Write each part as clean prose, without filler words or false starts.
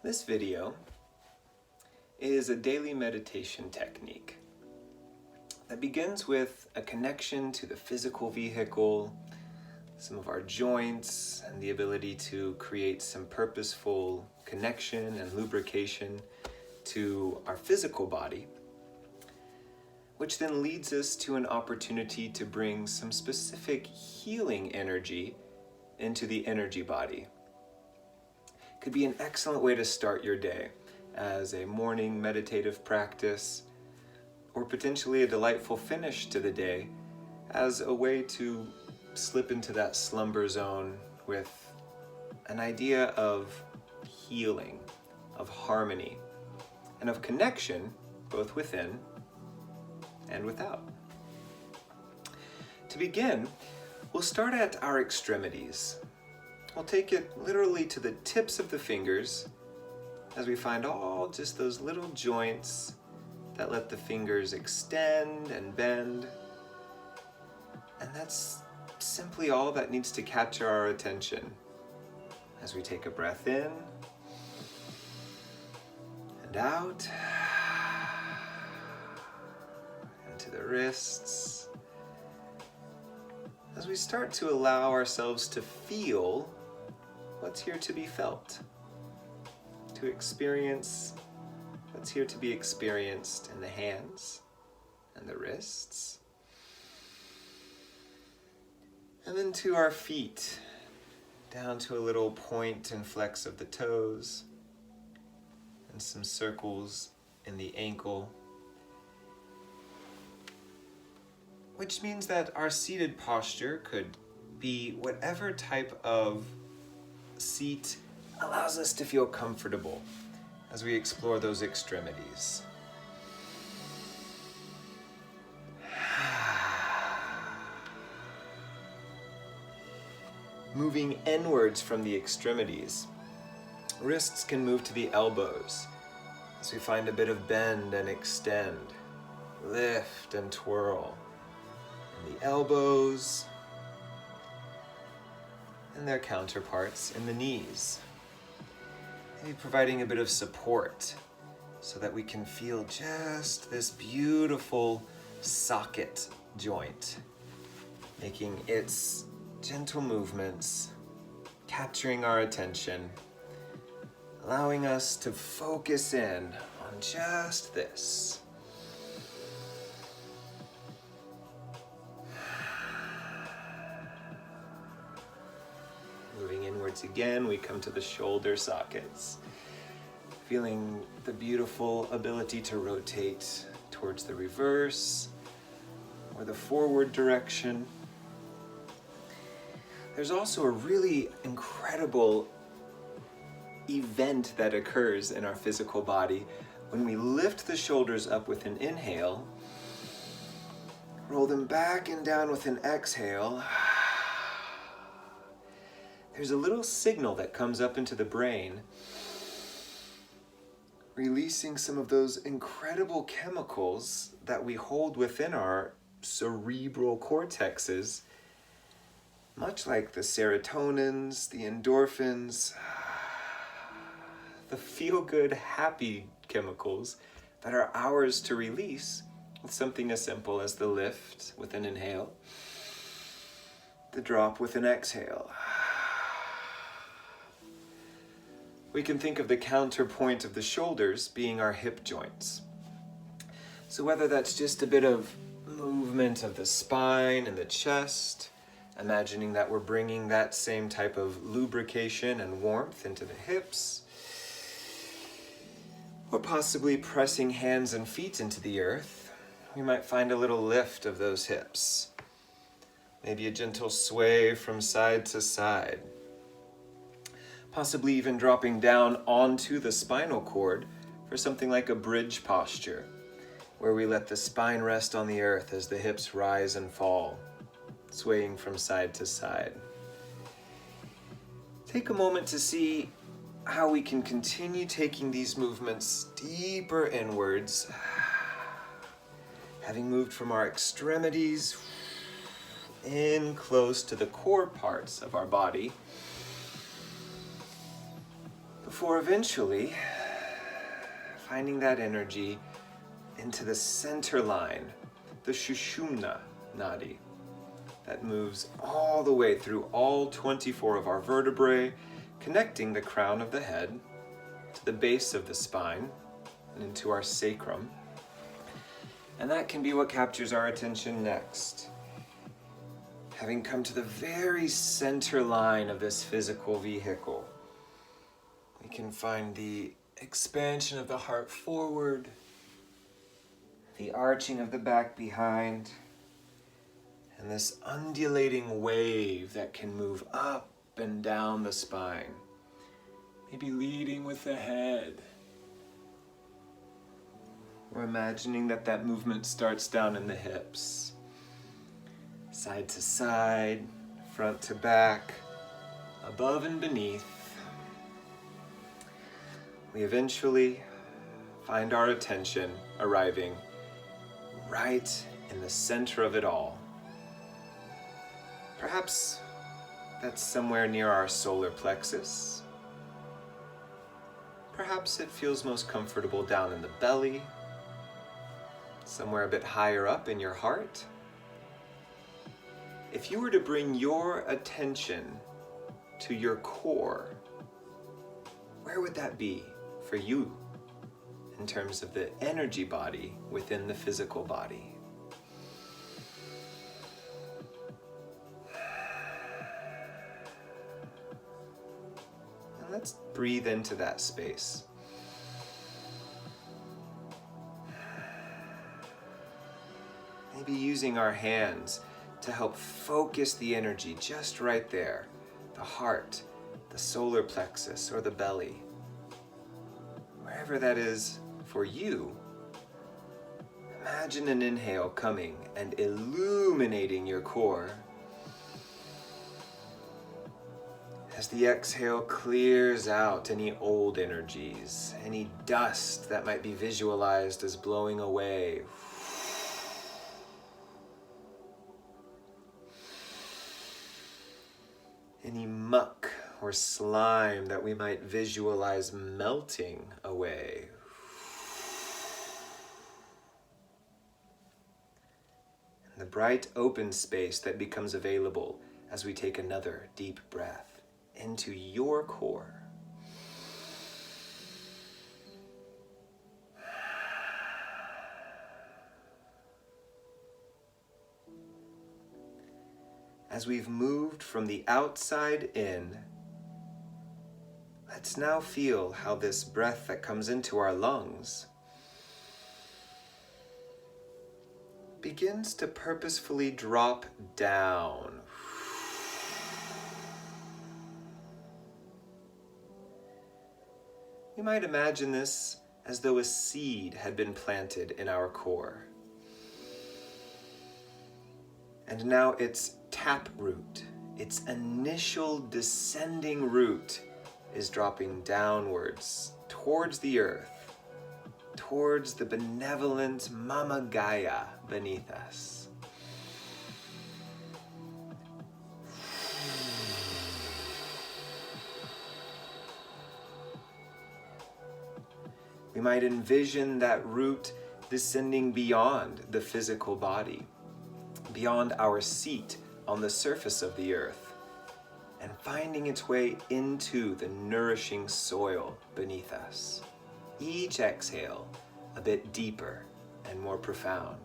This video is a daily meditation technique that begins with a connection to the physical vehicle, some of our joints, and the ability to create some purposeful connection and lubrication to our physical body, which then leads us to an opportunity to bring some specific healing energy into the energy body. Could be an excellent way to start your day as a morning meditative practice, or potentially a delightful finish to the day as a way to slip into that slumber zone with an idea of healing, of harmony, and of connection both within and without. To begin, we'll start at our extremities. We'll take it literally to the tips of the fingers as we find all just those little joints that let the fingers extend and bend. And that's simply all that needs to capture our attention as we take a breath in and out, into the wrists, as we start to allow ourselves to feel what's here to be felt, to experience what's here to be experienced in the hands and the wrists, and then to our feet, down to a little point and flex of the toes, and some circles in the ankle, which means that our seated posture could be whatever type of seat allows us to feel comfortable as we explore those extremities. Moving inwards from the extremities, wrists can move to the elbows as we find a bit of bend and extend, lift and twirl. And the elbows and their counterparts in the knees. Maybe providing a bit of support so that we can feel just this beautiful socket joint, making its gentle movements, capturing our attention, allowing us to focus in on just this. Moving inwards again, we come to the shoulder sockets, feeling the beautiful ability to rotate towards the reverse or the forward direction. There's also a really incredible event that occurs in our physical body when we lift the shoulders up with an inhale, roll them back and down with an exhale. There's a little signal that comes up into the brain, releasing some of those incredible chemicals that we hold within our cerebral cortexes, much like the serotonins, the endorphins, the feel-good, happy chemicals that are ours to release with something as simple as the lift with an inhale, the drop with an exhale. We can think of the counterpoint of the shoulders being our hip joints. So whether that's just a bit of movement of the spine and the chest, imagining that we're bringing that same type of lubrication and warmth into the hips, or possibly pressing hands and feet into the earth, we might find a little lift of those hips. Maybe a gentle sway from side to side. Possibly even dropping down onto the spinal cord for something like a bridge posture, where we let the spine rest on the earth as the hips rise and fall, swaying from side to side. Take a moment to see how we can continue taking these movements deeper inwards, having moved from our extremities in close to the core parts of our body, before eventually finding that energy into the center line, the Sushumna Nadi, that moves all the way through all 24 of our vertebrae, connecting the crown of the head to the base of the spine and into our sacrum. And that can be what captures our attention next. Having come to the very center line of this physical vehicle, we can find the expansion of the heart forward, the arching of the back behind, and this undulating wave that can move up and down the spine, maybe leading with the head. We're imagining that that movement starts down in the hips, side to side, front to back, above and beneath. We eventually find our attention arriving right in the center of it all. Perhaps that's somewhere near our solar plexus. Perhaps it feels most comfortable down in the belly, somewhere a bit higher up in your heart. If you were to bring your attention to your core, where would that be for you in terms of the energy body within the physical body? And let's breathe into that space. Maybe using our hands to help focus the energy just right there, the heart, the solar plexus, or the belly. Wherever that is for you, imagine an inhale coming and illuminating your core. As the exhale clears out any old energies, any dust that might be visualized as blowing away. Any muck or slime that we might visualize melting away. And the bright open space that becomes available as we take another deep breath into your core. As we've moved from the outside in, let's now feel how this breath that comes into our lungs begins to purposefully drop down. You might imagine this as though a seed had been planted in our core. And now its taproot, its initial descending root, is dropping downwards towards the earth, towards the benevolent Mama Gaia beneath us. We might envision that root descending beyond the physical body, beyond our seat on the surface of the earth, and finding its way into the nourishing soil beneath us. Each exhale a bit deeper and more profound.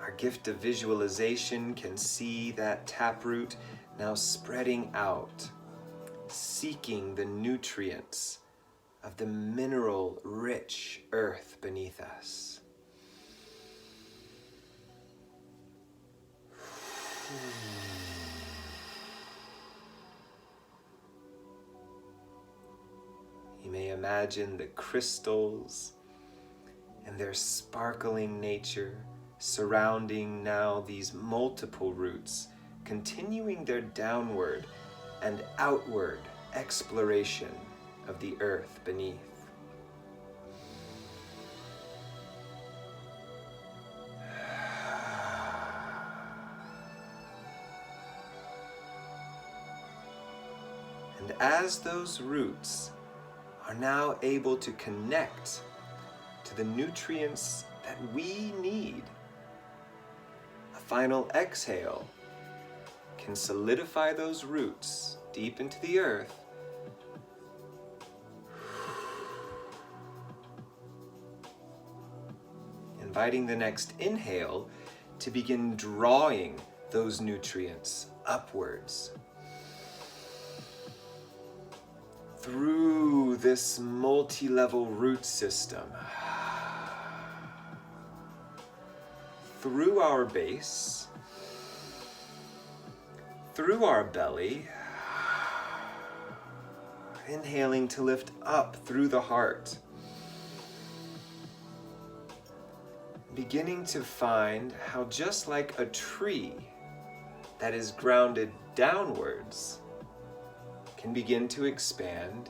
Our gift of visualization can see that taproot now spreading out, seeking the nutrients of the mineral-rich earth beneath us. You may imagine the crystals and their sparkling nature surrounding now these multiple roots, continuing their downward and outward exploration of the earth beneath. And as those roots are now able to connect to the nutrients that we need, a final exhale can solidify those roots deep into the earth, inviting the next inhale to begin drawing those nutrients upwards through this multi-level root system, through our base, through our belly, inhaling to lift up through the heart, beginning to find how just like a tree that is grounded downwards can begin to expand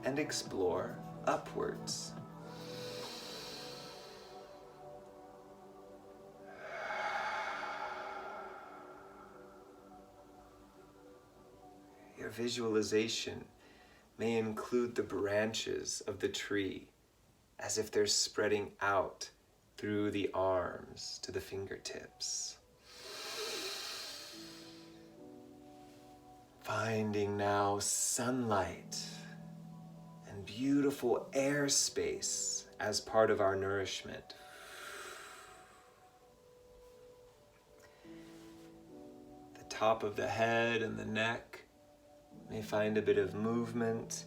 and explore upwards. Your visualization may include the branches of the tree as if they're spreading out through the arms to the fingertips. Finding now sunlight and beautiful airspace as part of our nourishment. The top of the head and the neck may find a bit of movement,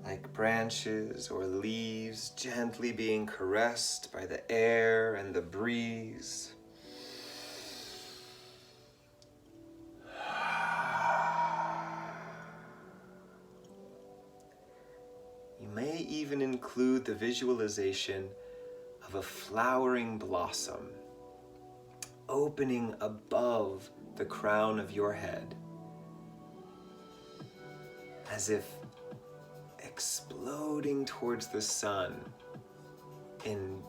like branches or leaves gently being caressed by the air and the breeze. You may even include the visualization of a flowering blossom opening above the crown of your head, as if exploding towards the sun in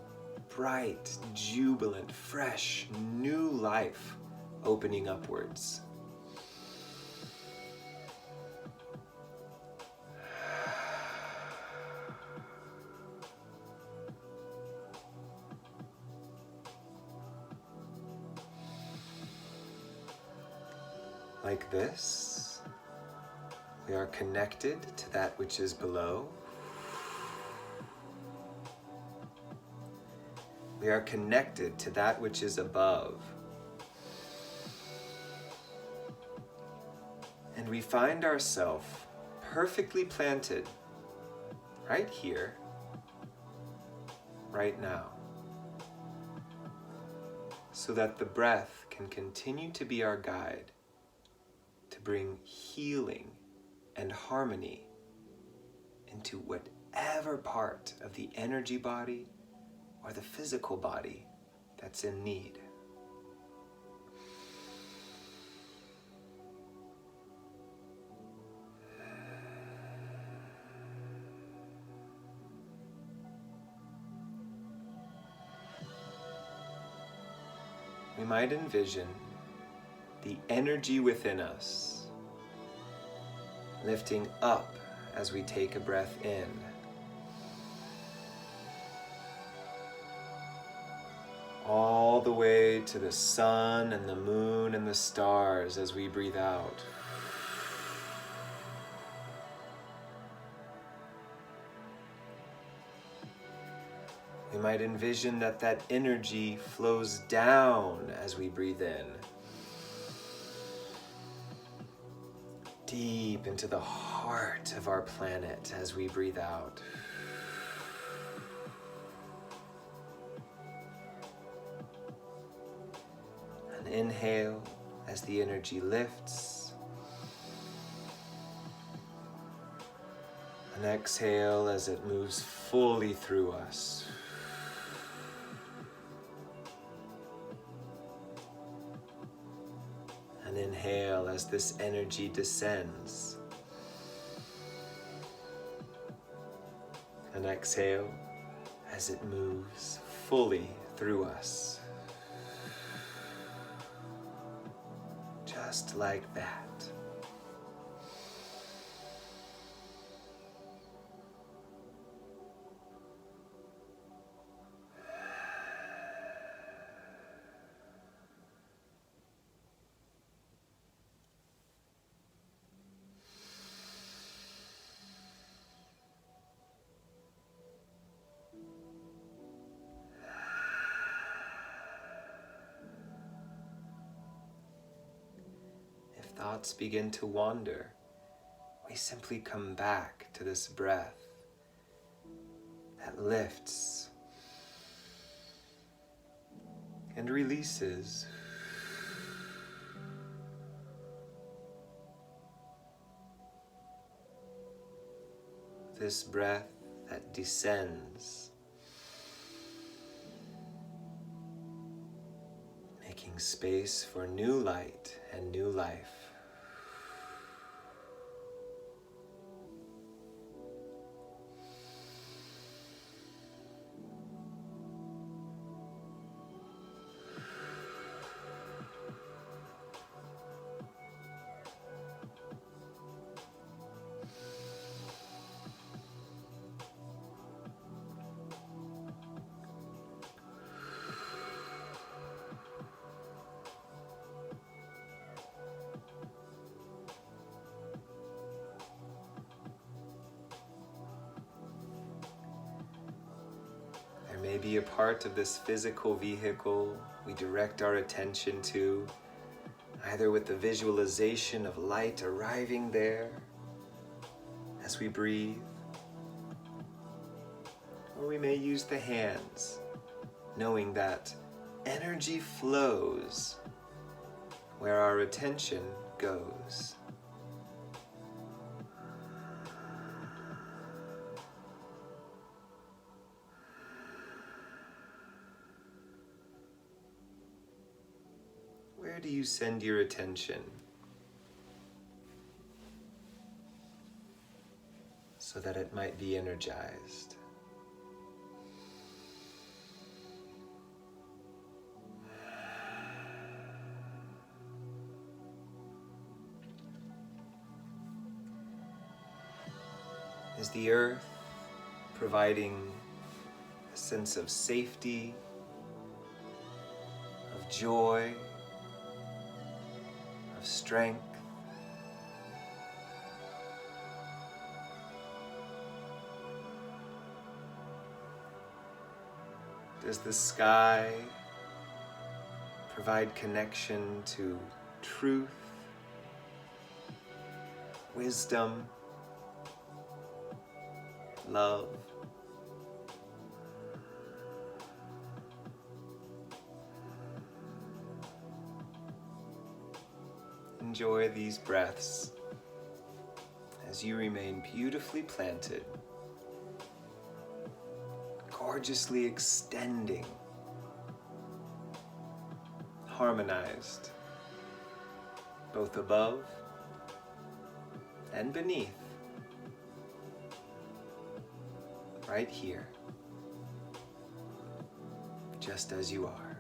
bright, jubilant, fresh, new life opening upwards. Like this, we are connected to that which is below. We are connected to that which is above. And we find ourselves perfectly planted right here, right now, so that the breath can continue to be our guide, to bring healing and harmony into whatever part of the energy body or the physical body that's in need. We might envision the energy within us lifting up as we take a breath in, all the way to the sun and the moon and the stars as we breathe out. We might envision that energy flows down as we breathe in, deep into the heart of our planet as we breathe out. An inhale as the energy lifts. An exhale as it moves fully through us. An inhale as this energy descends. An exhale as it moves fully through us. Just like that. thoughts begin to wander, we simply come back to this breath that lifts and releases. This breath that descends, making space for new light and new life. May be a part of this physical vehicle we direct our attention to, either with the visualization of light arriving there as we breathe, or we may use the hands, knowing that energy flows where our attention goes. Where do you send your attention so that it might be energized? Is the earth providing a sense of safety, of joy, of strength? Does the sky provide connection to truth, wisdom, love? Enjoy these breaths as you remain beautifully planted, gorgeously extending, harmonized, both above and beneath, right here, just as you are.